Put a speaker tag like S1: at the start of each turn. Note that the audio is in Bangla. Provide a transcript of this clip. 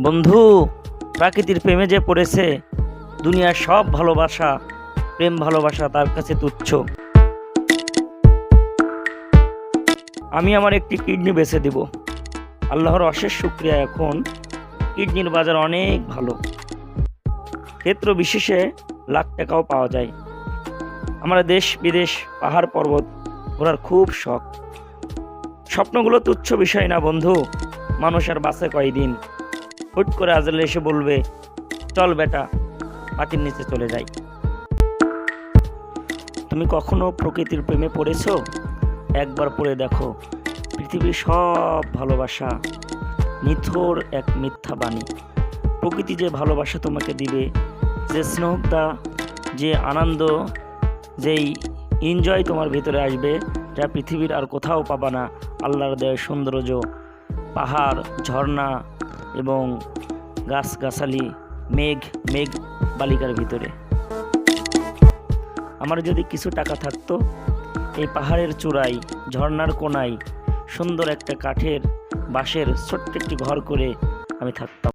S1: বন্ধু, প্রাকৃতির প্রেমে যে পড়েছে, দুনিয়ার সব ভালোবাসা, প্রেম ভালোবাসা তার কাছে তুচ্ছ। আমি আমার একটি কিডনি বেচে দিব। আল্লাহর অশেষ শুকরিয়া, এখন কিডনির বাজার অনেক ভালো, ক্ষেত্র বিশেষে লাখ টাকাও পাওয়া যায়। আমার দেশ বিদেশ পাহাড় পর্বত ঘোরার খুব শখ। স্বপ্নগুলো তুচ্ছ বিষয় না বন্ধু, মানুষ আর বাঁচে কয়দিন। হুট করে আজরাইল এসে বলবে, চল বেটা, মাটির নিচে চলে যাই। তুমি কখনো প্রকৃতির প্রেমে পড়েছো? একবার পড়ে দেখো, পৃথিবীর সব ভালোবাসা নিথর এক মিথ্যা বাণী। প্রকৃতি যে ভালোবাসা তোমাকে দিবে, যে স্নেহটা, যে আনন্দ, যেই এনজয় তোমার ভিতরে আসবে, যা পৃথিবীর আর কোথাও পাবা না। আল্লাহর দেয় সৌন্দর্য, পাহাড়, ঝর্ণা এবং গাছগাছালি, মেঘ বালিকার ভিতরে। আমার যদি কিছু টাকা থাকতো, এই পাহাড়ের চূড়ায়, ঝর্ণার কোনায় সুন্দর একটা কাঠের বাঁশের ছোট্ট একটি ঘর করে আমি থাকতাম।